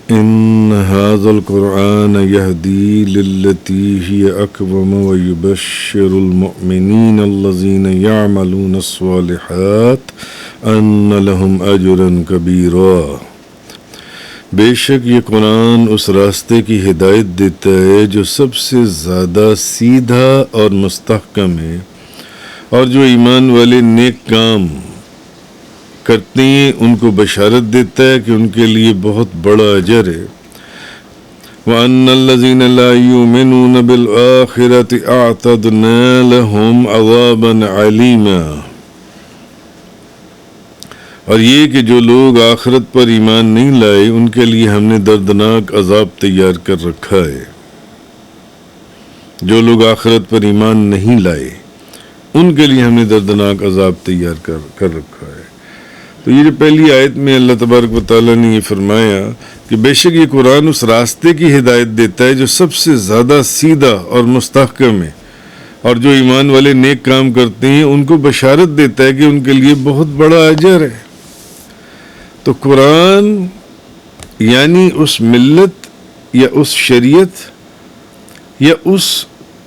إن هذا القرآن يهدي للتي هي أقوم ويبشر المؤمنين الذين يعملون الصالحات أن لهم أجرا كبيرا۔ بے شک یہ قرآن اس راستے کی ہدایت دیتا ہے جو سب سے زیادہ سیدھا اور مستحکم ہے، اور جو ایمان والے نیک کام کرتے ہیں ان کو بشارت دیتا ہے کہ ان کے لیے بہت بڑا اجر ہے۔ وَأَنَّ الَّذِينَ لَا يُؤْمِنُونَ بِالْآخِرَةِ أَعْتَدْنَا لَهُمْ عَذَابًا عَلِيمًا، اور یہ کہ جو لوگ آخرت پر ایمان نہیں لائے ان کے لیے ہم نے دردناک عذاب تیار کر رکھا ہے۔ جو لوگ آخرت پر ایمان نہیں لائے ان کے لیے ہم نے دردناک عذاب تیار کر رکھا ہے۔ تو یہ جو پہلی آیت میں اللہ تبارک و تعالیٰ نے یہ فرمایا کہ بے شک یہ قرآن اس راستے کی ہدایت دیتا ہے جو سب سے زیادہ سیدھا اور مستحکم ہے، اور جو ایمان والے نیک کام کرتے ہیں ان کو بشارت دیتا ہے کہ ان کے لیے بہت بڑا اجر ہے۔ تو قرآن یعنی اس ملت یا اس شریعت یا اس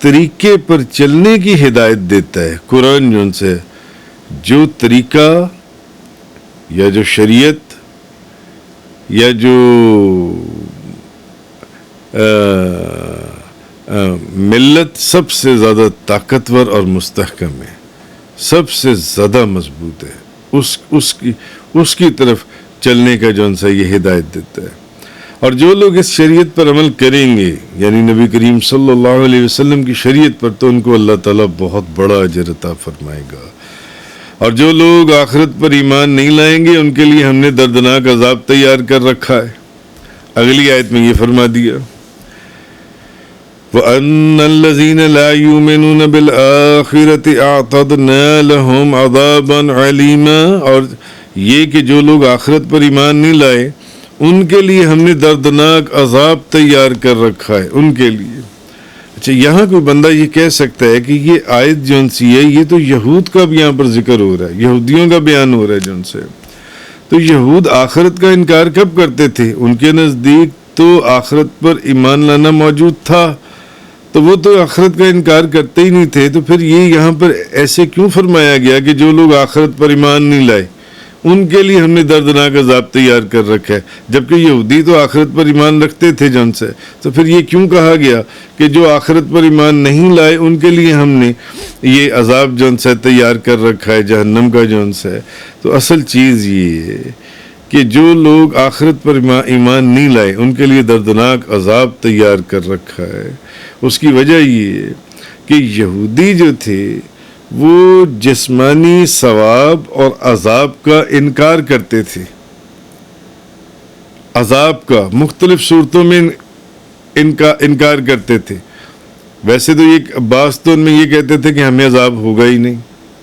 طریقے پر چلنے کی ہدایت دیتا ہے۔ قرآن جو ان سے جو طریقہ یا جو شریعت یا جو ملت سب سے زیادہ طاقتور اور مستحکم ہے، سب سے زیادہ مضبوط ہے، اس کی طرف چلنے کا جو ان سے یہ ہدایت دیتا ہے۔ اور جو لوگ اس شریعت پر عمل کریں گے یعنی نبی کریم صلی اللہ علیہ وسلم کی شریعت پر، تو ان کو اللہ تعالیٰ بہت بڑا اجر عطا فرمائے گا۔ اور جو لوگ آخرت پر ایمان نہیں لائیں گے ان کے لیے ہم نے دردناک عذاب تیار کر رکھا ہے۔ اگلی آیت میں یہ فرما دیا وَأَنَّ الَّذِينَ لَا يُؤْمِنُونَ بِالْآخِرَةِ أَعْتَدْنَا لَهُمْ عَذَابًا عَلِيمًا، اور یہ کہ جو لوگ آخرت پر ایمان نہیں لائے ان کے لیے ہم نے دردناک عذاب تیار کر رکھا ہے ان کے لیے۔ اچھا، یہاں کوئی بندہ یہ کہہ سکتا ہے کہ یہ آیت جون سی ہے یہ تو یہود کا بھی یہاں پر ذکر ہو رہا ہے، یہودیوں کا بیان ہو رہا ہے جون سے۔ تو یہود آخرت کا انکار کب کرتے تھے؟ ان کے نزدیک تو آخرت پر ایمان لانا موجود تھا، تو وہ تو آخرت کا انکار کرتے ہی نہیں تھے۔ تو پھر یہ یہاں پر ایسے کیوں فرمایا گیا کہ جو لوگ آخرت پر ایمان نہیں لائے ان کے لیے ہم نے دردناک عذاب تیار کر رکھا ہے، جبکہ یہودی تو آخرت پر ایمان رکھتے تھے جن سے؟ تو پھر یہ کیوں کہا گیا کہ جو آخرت پر ایمان نہیں لائے ان کے لیے ہم نے یہ عذاب جن سے تیار کر رکھا ہے، جہنم کا جن سے؟ تو اصل چیز یہ ہے کہ جو لوگ آخرت پر ایمان نہیں لائے ان کے لیے دردناک عذاب تیار کر رکھا ہے۔ اس کی وجہ یہ ہے کہ یہودی جو تھے وہ جسمانی ثواب اور عذاب کا انکار کرتے تھے، عذاب کا مختلف صورتوں میں انکار کرتے تھے۔ ویسے تو یہ بعض تو ان میں یہ کہتے تھے کہ ہمیں عذاب ہوگا ہی نہیں،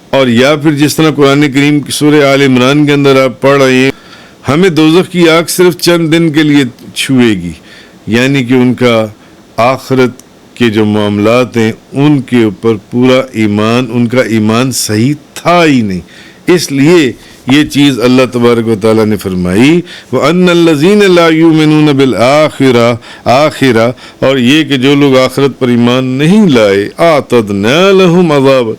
اور یا پھر جس طرح قرآن کریم کی سورہ آل عمران کے اندر آپ پڑھ رہے ہیں ہمیں دوزخ کی آگ صرف چند دن کے لیے چھوئے گی، یعنی کہ ان کا آخرت کے جو معاملات ہیں ان کے اوپر پورا ایمان، ان کا ایمان صحیح تھا ہی نہیں، اس لیے یہ چیز اللہ تبارک و تعالیٰ نے فرمائی وَأَنَّ الَّذِينَ لَا يُؤْمِنُونَ بِالْآخِرَةِ، اور یہ کہ جو لوگ آخرت پر ایمان نہیں لائے أَعْتَدْنَا لَهُمْ عَذَابًا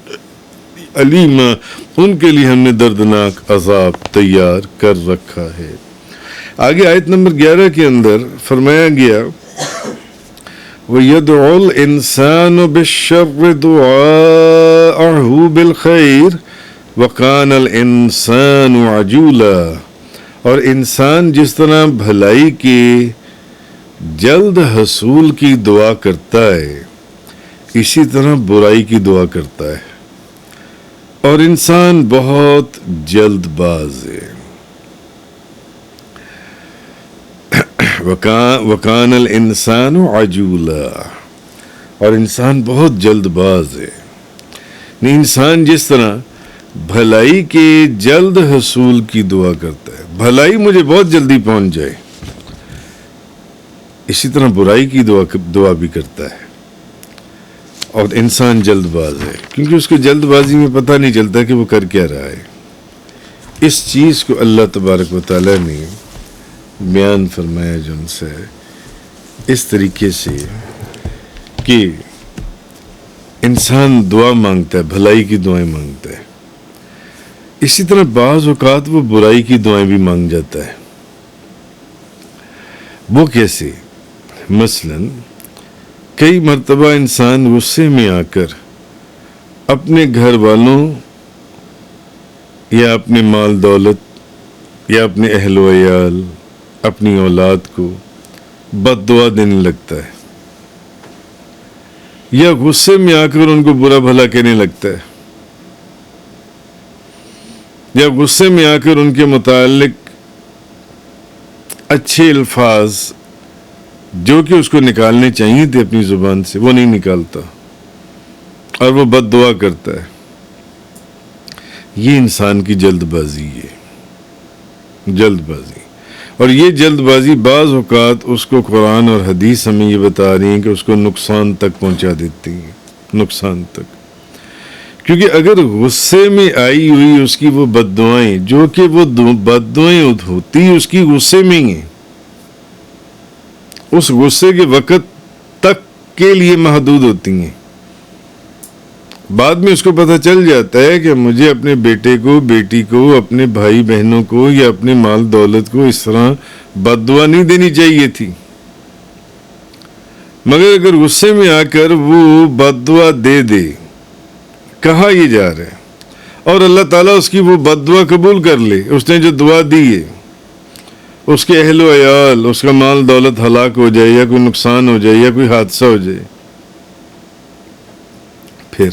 عَلِيمًا، ان کے لیے ہم نے دردناک عذاب تیار کر رکھا ہے۔ آگے آیت نمبر 11 کے اندر فرمایا گیا وَيَدْعُ الْإِنسَانُ بِالشَّرِّ دُعَاءَهُ بِالْخَيْرِ وَكَانَ الْإِنسَانُ عَجُولًا، اور انسان جس طرح بھلائی کے جلد حصول کی دعا کرتا ہے اسی طرح برائی کی دعا کرتا ہے، اور انسان بہت جلد باز ہے۔ وَكَانَ الْإِنسَانُ عَجُولًا، اور انسان بہت جلد باز ہے۔ انسان جس طرح بھلائی کے جلد حصول کی دعا کرتا ہے، بھلائی مجھے بہت جلدی پہنچ جائے، اسی طرح برائی کی دعا بھی کرتا ہے، اور انسان جلد باز ہے کیونکہ اس کو جلد بازی میں پتہ نہیں چلتا کہ وہ کر کیا رہا ہے۔ اس چیز کو اللہ تبارک و تعالیٰ نے بیان فرمایا جو ان سے اس طریقے سے کہ انسان دعا مانگتا ہے، بھلائی کی دعائیں مانگتا ہے، اسی طرح بعض اوقات وہ برائی کی دعائیں بھی مانگ جاتا ہے۔ وہ کیسے؟ مثلا کئی مرتبہ انسان غصے میں آ کر اپنے گھر والوں یا اپنے مال دولت یا اپنے اہل و عیال، اپنی اولاد کو بد دعا دینے لگتا ہے، یا غصے میں آ کر ان کو برا بھلا کہنے لگتا ہے، یا غصے میں آ کر ان کے متعلق اچھے الفاظ جو کہ اس کو نکالنے چاہیے تھے اپنی زبان سے وہ نہیں نکالتا اور وہ بد دعا کرتا ہے۔ یہ انسان کی جلد بازی ہے، جلد بازی، اور یہ جلد بازی بعض اوقات اس کو قرآن اور حدیث ہمیں یہ بتا رہی ہیں کہ اس کو نقصان تک پہنچا دیتی ہیں، نقصان تک۔ کیونکہ اگر غصے میں آئی ہوئی اس کی وہ بد دعائیں، جو کہ وہ بد دعائیں ہوتی اس کی غصے میں ہی ہیں، اس غصے کے وقت تک کے لیے محدود ہوتی ہیں، بعد میں اس کو پتہ چل جاتا ہے کہ مجھے اپنے بیٹے کو، بیٹی کو، اپنے بھائی بہنوں کو یا اپنے مال دولت کو اس طرح بد دعا نہیں دینی چاہیے تھی، مگر اگر غصے میں آ کر وہ بد دعا دے دے، کہا یہ جا رہا ہے، اور اللہ تعالیٰ اس کی وہ بد دعا قبول کر لے، اس نے جو دعا دی ہے، اس کے اہل و عیال، اس کا مال دولت ہلاک ہو جائے یا کوئی نقصان ہو جائے یا کوئی حادثہ ہو جائے، پھر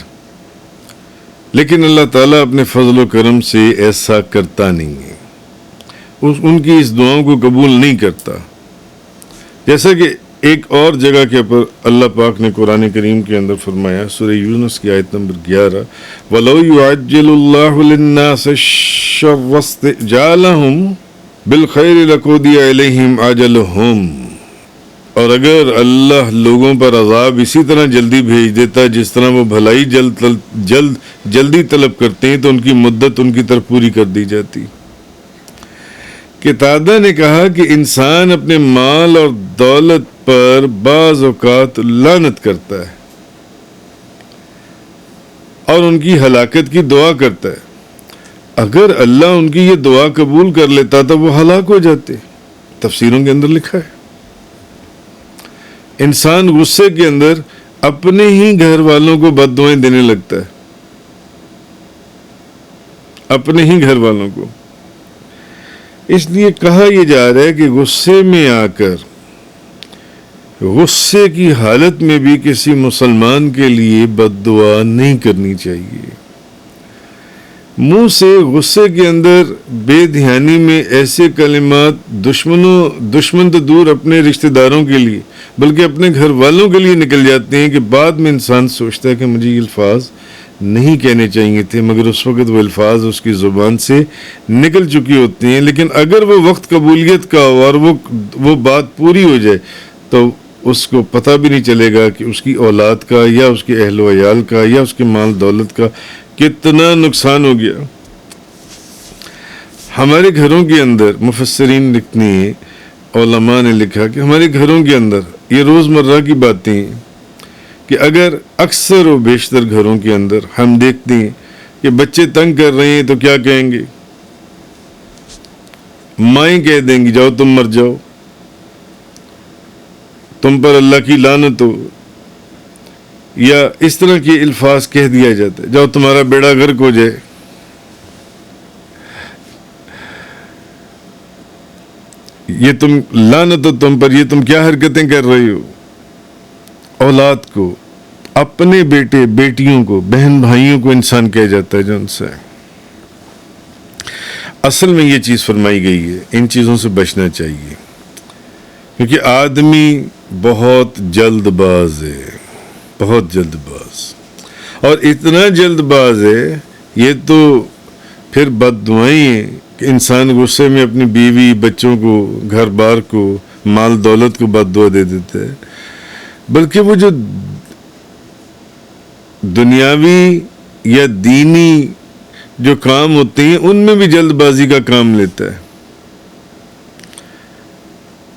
لیکن اللہ تعالیٰ اپنے فضل و کرم سے ایسا کرتا نہیں ہے، ان کی اس دعاؤں کو قبول نہیں کرتا۔ جیسا کہ ایک اور جگہ کے اوپر اللہ پاک نے قرآن کریم کے اندر فرمایا، سورہ یونس کی آیت نمبر 11، وَلَوْ يُعَجِّلُ اللَّهُ لِلنَّاسِ الشَّرَّ اسْتِعْجَالَهُمْ بِالْخَيْرِ لَقُضِيَ إِلَيْهِمْ أَجَلُهُمْ، اور اگر اللہ لوگوں پر عذاب اسی طرح جلدی بھیج دیتا جس طرح وہ بھلائی جلدی طلب کرتے ہیں تو ان کی مدت ان کی طرف پوری کر دی جاتی۔ قتادہ نے کہا کہ انسان اپنے مال اور دولت پر بعض اوقات لعنت کرتا ہے اور ان کی ہلاکت کی دعا کرتا ہے، اگر اللہ ان کی یہ دعا قبول کر لیتا تو وہ ہلاک ہو جاتے۔ تفسیروں کے اندر لکھا ہے انسان غصے کے اندر اپنے ہی گھر والوں کو بد دعائیں دینے لگتا ہے، اپنے ہی گھر والوں کو۔ اس لیے کہا یہ جا رہا ہے کہ غصے میں آ کر، غصے کی حالت میں بھی کسی مسلمان کے لیے بد دعا نہیں کرنی چاہیے۔ منہ سے غصے کے اندر بے دھیانی میں ایسے کلمات دشمن تو دور اپنے رشتہ داروں کے لیے بلکہ اپنے گھر والوں کے لیے نکل جاتے ہیں کہ بعد میں انسان سوچتا ہے کہ مجھے یہ الفاظ نہیں کہنے چاہیے تھے، مگر اس وقت وہ الفاظ اس کی زبان سے نکل چکی ہوتی ہیں۔ لیکن اگر وہ وقت قبولیت کا ہو اور وہ بات پوری ہو جائے تو اس کو پتہ بھی نہیں چلے گا کہ اس کی اولاد کا یا اس کے اہل و عیال کا یا اس کے مال دولت کا کتنا نقصان ہو گیا۔ ہمارے گھروں کے اندر مفسرین لکھتے ہیں، علماء نے لکھا کہ ہمارے گھروں کے اندر یہ روزمرہ کی باتیں ہیں کہ اگر اکثر و بیشتر گھروں کے اندر ہم دیکھتے ہیں کہ بچے تنگ کر رہے ہیں تو کیا کہیں گے؟ مائیں کہہ دیں گی جاؤ تم مر جاؤ، تم پر اللہ کی لعنت ہو، یا اس طرح کے الفاظ کہہ دیا جاتا ہے، جاؤ تمہارا بیڑا غرق ہو جائے۔ یہ تم لعنت ہو تم پر، یہ تم کیا حرکتیں کر رہی ہو۔ اولاد کو، اپنے بیٹے بیٹیوں کو، بہن بھائیوں کو انسان کہہ جاتا ہے جو ان سے۔ اصل میں یہ چیز فرمائی گئی ہے، ان چیزوں سے بچنا چاہیے، کیونکہ آدمی بہت جلد باز ہے، بہت جلد باز، اور اتنا جلد باز ہے یہ تو پھر بد دعائیں ہیں کہ انسان غصے میں اپنی بیوی، بچوں کو، گھر بار کو، مال دولت کو بد دعا دے دیتا ہے، بلکہ وہ جو دنیاوی یا دینی جو کام ہوتے ہیں ان میں بھی جلد بازی کا کام لیتا ہے۔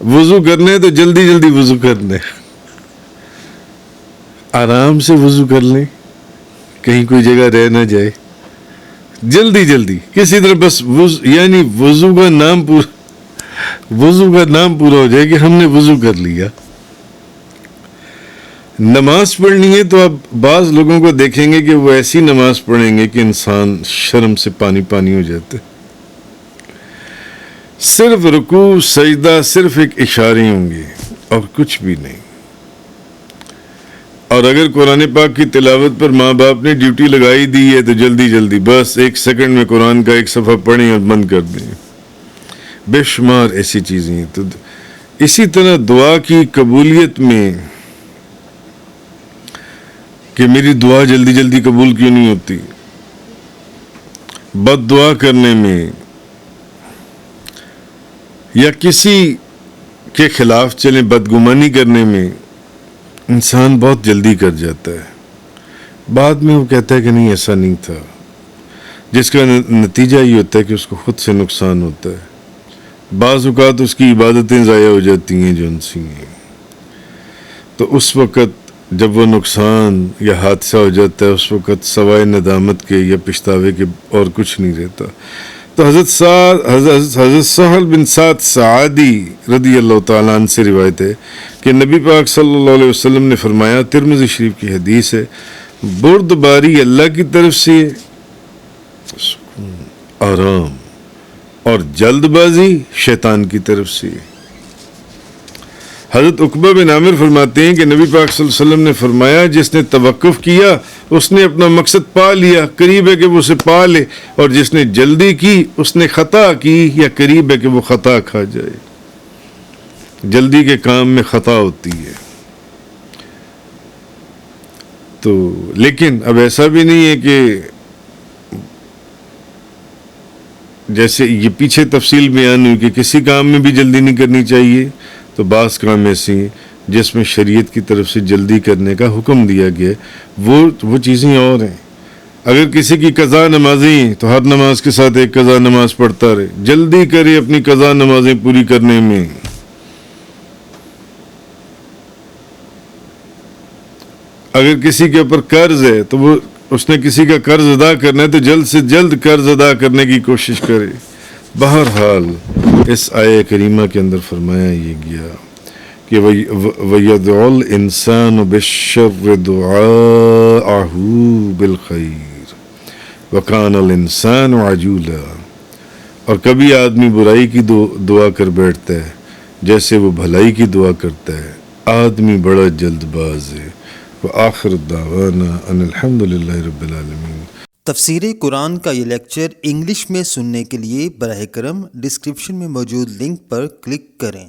وضو کرنا ہے تو جلدی جلدی وضو کرنا ہے، آرام سے وضو کر لیں، کہیں کوئی جگہ رہ نہ جائے، جلدی جلدی کسی طرح بس یعنی وضو کا نام پورا ہو جائے کہ ہم نے وضو کر لیا۔ نماز پڑھنی ہے تو اب بعض لوگوں کو دیکھیں گے کہ وہ ایسی نماز پڑھیں گے کہ انسان شرم سے پانی پانی ہو جاتے، صرف رکوع سجدہ صرف ایک اشارے ہوں گے اور کچھ بھی نہیں۔ اور اگر قرآن پاک کی تلاوت پر ماں باپ نے ڈیوٹی لگائی دی ہے تو جلدی جلدی بس 1 سیکنڈ میں قرآن کا 1 صفحہ پڑھیں اور بند کر دیں، بے شمار ایسی چیزیں ہیں۔ تو اسی طرح دعا کی قبولیت میں کہ میری دعا جلدی جلدی قبول کیوں نہیں ہوتی، بد دعا کرنے میں یا کسی کے خلاف چلیں بدگمانی کرنے میں انسان بہت جلدی کر جاتا ہے، بعد میں وہ کہتا ہے کہ نہیں ایسا نہیں تھا، جس کا نتیجہ یہ ہوتا ہے کہ اس کو خود سے نقصان ہوتا ہے، بعض اوقات اس کی عبادتیں ضائع ہو جاتی ہیں جو ان سی ہیں۔ تو اس وقت جب وہ نقصان یا حادثہ ہو جاتا ہے اس وقت سوائے ندامت کے یا پچھتاوے کے اور کچھ نہیں رہتا۔ تو حضرت سہل بن سعد سعادی رضی اللہ تعالیٰ عنہ سے روایت ہے کہ نبی پاک صلی اللہ علیہ وسلم نے فرمایا، ترمذی شریف کی حدیث ہے، بردباری اللہ کی طرف سے آرام اور جلد بازی شیطان کی طرف سے۔ حضرت عقبہ بن عامر فرماتے ہیں کہ نبی پاک صلی اللہ علیہ وسلم نے فرمایا، جس نے توقف کیا اس نے اپنا مقصد پا لیا، قریب ہے کہ وہ اسے پا لے، اور جس نے جلدی کی اس نے خطا کی یا قریب ہے کہ وہ خطا کھا جائے۔ جلدی کے کام میں خطا ہوتی ہے۔ تو لیکن اب ایسا بھی نہیں ہے کہ جیسے یہ پیچھے تفصیل بیان ہوئی کہ کسی کام میں بھی جلدی نہیں کرنی چاہیے، تو بعض کام ایسے ہیں جس میں شریعت کی طرف سے جلدی کرنے کا حکم دیا گیا ہے، وہ چیزیں اور ہیں۔ اگر کسی کی قضا نمازیں تو ہر نماز کے ساتھ ایک قضا نماز پڑھتا رہے، جلدی کرے اپنی قضا نمازیں پوری کرنے میں۔ اگر کسی کے اوپر قرض ہے تو اس نے کسی کا قرض ادا کرنا ہے تو جلد سے جلد قرض ادا کرنے کی کوشش کرے۔ بہرحال اس آیہ کریمہ کے اندر فرمایا یہ گیا کہ وَيَدْعُ الْإِنسَانُ بِالشَّرِّ دُعَاءَهُ بِالْخَيْرِ وَكَانَ الْإِنسَانُ عَجُولًا، اور کبھی آدمی برائی کی دعا کر بیٹھتا ہے جیسے وہ بھلائی کی دعا کرتا ہے، آدمی بڑا جلد باز ہے۔ وآخر دعوانا ان الحمد للہ رب العالمین۔ تفسیر قرآن کا یہ لیکچر انگلش میں سننے کے لیے براہ کرم ڈسکرپشن میں موجود لنک پر کلک کریں۔